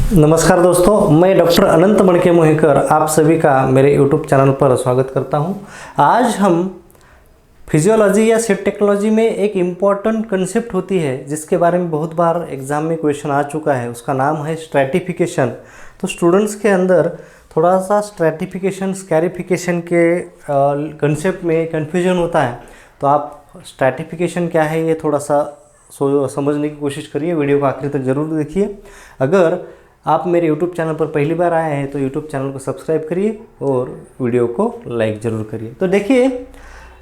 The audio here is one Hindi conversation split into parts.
नमस्कार दोस्तों, मैं डॉक्टर अनंत मणके मोहिकर आप सभी का मेरे यूट्यूब चैनल पर स्वागत करता हूं। आज हम फिजियोलॉजी या सेट टेक्नोलॉजी में एक इम्पॉर्टेंट कंसेप्ट होती है जिसके बारे में बहुत बार एग्जाम में क्वेश्चन आ चुका है। उसका नाम है स्ट्रैटिफिकेशन। तो स्टूडेंट्स के अंदर थोड़ा सा स्ट्रैटिफिकेशन स्कैरिफिकेशन के कंसेप्ट में कन्फ्यूजन होता है। तो आप स्ट्रैटिफिकेशन क्या है ये थोड़ा सा समझने की कोशिश करिए। वीडियो को आखिर तक ज़रूर देखिए। अगर आप मेरे यूट्यूब चैनल पर पहली बार आए हैं तो यूट्यूब चैनल को सब्सक्राइब करिए और वीडियो को लाइक ज़रूर करिए। तो देखिए,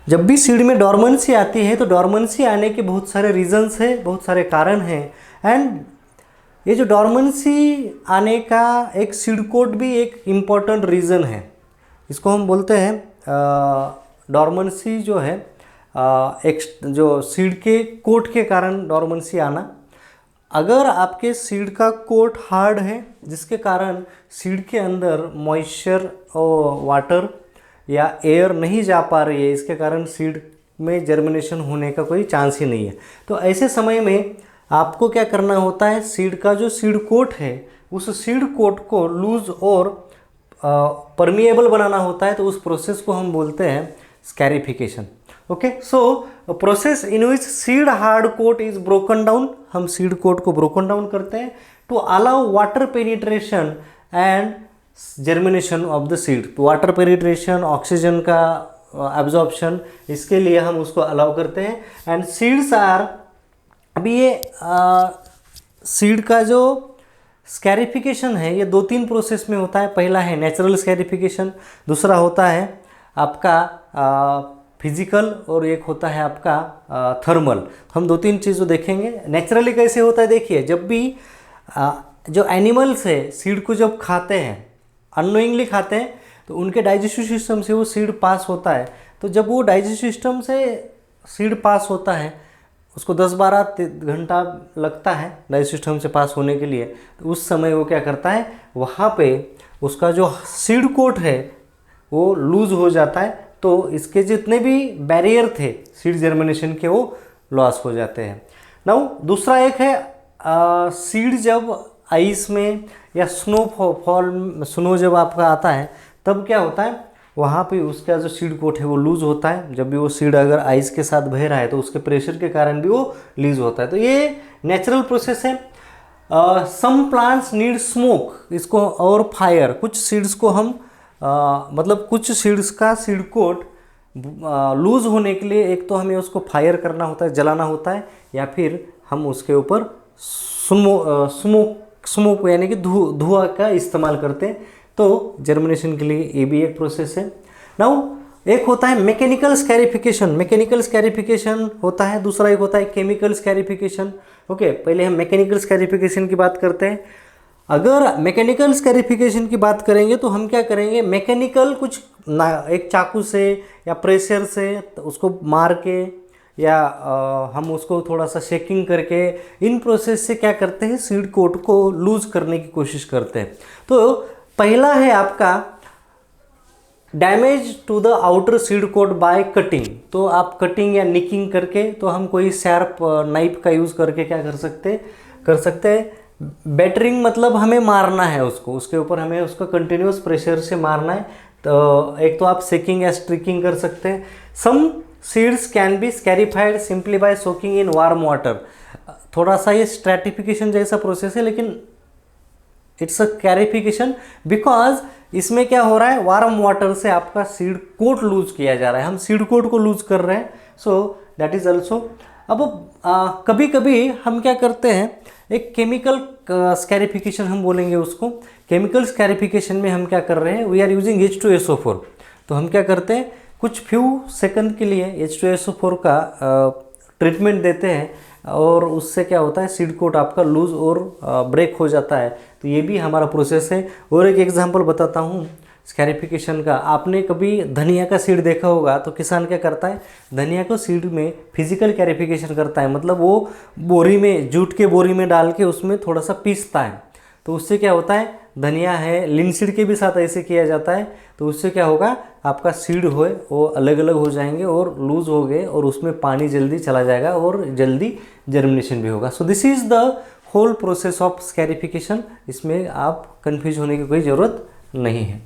जब भी सीड में डॉर्मेंसी आती है तो डॉर्मेंसी आने के बहुत सारे रीजंस हैं, बहुत सारे कारण हैं। एंड ये जो डॉर्मेंसी आने का एक सीड कोड भी एक इम्पॉर्टेंट रीज़न है। इसको हम बोलते हैं डॉर्मेंसी जो है एक जो सीड के कोट के कारण डॉर्मेंसी आना। अगर आपके सीड का कोट हार्ड है जिसके कारण सीड के अंदर मॉइस्चर और वाटर या एयर नहीं जा पा रही है, इसके कारण सीड में जर्मिनेशन होने का कोई चांस ही नहीं है। तो ऐसे समय में आपको क्या करना होता है, सीड का जो सीड कोट है उस सीड कोट को लूज और परमिएबल बनाना होता है। तो उस प्रोसेस को हम बोलते हैं scarification. Okay, so process in which seed hard coat is broken down. हम सीड कोट को ब्रोकन डाउन करते हैं to allow water penetration and germination of the seed. तो वाटर पेनिट्रेशन, ऑक्सीजन का एब्जॉर्प्शन, इसके लिए हम उसको अलाउ करते हैं। एंड सीड्स आर, अभी ये सीड का जो स्कैरिफिकेशन है ये 2-3 प्रोसेस में होता है। पहला है नेचुरल स्कैरिफिकेशन, दूसरा होता है आपका फिजिकल और एक होता है आपका थर्मल। हम 2-3 चीज़ों देखेंगे। नेचुरली कैसे होता है, देखिए, जब भी जो एनिमल्स है सीड को जब खाते हैं, अननोइंगली खाते हैं, तो उनके डाइजेस्टिव सिस्टम से वो सीड पास होता है। तो जब वो डाइजेस्टिव सिस्टम से सीड पास होता है उसको 10-12 घंटा लगता है डाइजेस्टिव सिस्टम से पास होने के लिए। तो उस समय वो क्या करता है, वहाँ पे उसका जो सीड कोट है वो लूज हो जाता है। तो इसके जितने भी बैरियर थे सीड जर्मिनेशन के वो लॉस हो जाते हैं। नाउ दूसरा एक है सीड जब आइस में या स्नो जब आपका आता है तब क्या होता है, वहाँ पे उसका जो सीड कोट है वो लूज होता है। जब भी वो सीड अगर आइस के साथ बह रहा है तो उसके प्रेशर के कारण भी वो लूज होता है। तो ये नेचुरल प्रोसेस है। सम प्लांट्स नीड स्मोक, इसको और फायर। कुछ सीड्स को हम मतलब कुछ सीड्स का सीड कोट लूज होने के लिए एक तो हमें उसको फायर करना होता है, जलाना होता है, या फिर हम उसके ऊपर स्मोक यानी कि धुआं का इस्तेमाल करते हैं। तो जर्मिनेशन के लिए ये भी एक प्रोसेस है। नाउ एक होता है मैकेनिकल स्कैरिफिकेशन। मैकेनिकल स्कैरिफिकेशन होता है, दूसरा एक होता है केमिकल स्कैरिफिकेशन। ओके, पहले हम मैकेनिकल स्कैरिफिकेशन की बात करते हैं। अगर मैकेनिकल स्कैरिफिकेशन की बात करेंगे तो हम क्या करेंगे, मैकेनिकल कुछ एक चाकू से या प्रेशर से उसको मार के या हम उसको थोड़ा सा शेकिंग करके, इन प्रोसेस से क्या करते हैं, सीड कोट को लूज करने की कोशिश करते हैं। तो पहला है आपका damage to the outer seed coat by cutting. तो आप कटिंग या निकिंग करके, तो हम कोई शार्प नाइफ का यूज़ करके क्या कर सकते हैं बैटरिंग, मतलब हमें मारना है उसको, उसके ऊपर हमें उसको कंटिन्यूस प्रेशर से मारना है। तो एक तो आप सेकिंग या स्ट्रिकिंग कर सकते हैं। Some seeds can be scarified simply by soaking in warm water. थोड़ा सा ये स्ट्रैटिफिकेशन जैसा प्रोसेस है, लेकिन इट्स अ स्कैरिफिकेशन बिकॉज इसमें क्या हो रहा है, वार्म वाटर से आपका सीड कोट लूज किया जा रहा है, हम सीड कोट को लूज कर रहे हैं। So that is also. अब कभी कभी हम क्या करते हैं, एक केमिकल स्कैरिफिकेशन हम बोलेंगे उसको। केमिकल स्कैरिफिकेशन में हम क्या कर रहे हैं, वी आर यूजिंग H2SO4। तो हम क्या करते हैं, कुछ फ्यू सेकंड के लिए H2SO4 का ट्रीटमेंट देते हैं और उससे क्या होता है, सीड कोट आपका लूज और ब्रेक हो जाता है। तो ये भी हमारा प्रोसेस है। और एक एग्जांपल बताता हूँ स्कैरिफिकेशन का। आपने कभी धनिया का सीड देखा होगा, तो किसान क्या करता है, धनिया को सीड में फिजिकल स्कैरिफिकेशन करता है, मतलब वो बोरी में, जूट के बोरी में डाल के उसमें थोड़ा सा पीसता है। तो उससे क्या होता है, धनिया है, लिनसीड के भी साथ ऐसे किया जाता है। तो उससे क्या होगा, आपका सीड होए वो अलग अलग हो जाएंगे और लूज हो गए और उसमें पानी जल्दी चला जाएगा और जल्दी जर्मिनेशन भी होगा। So this is the whole process of scarification, इसमें आप कंफ्यूज होने की कोई ज़रूरत नहीं है।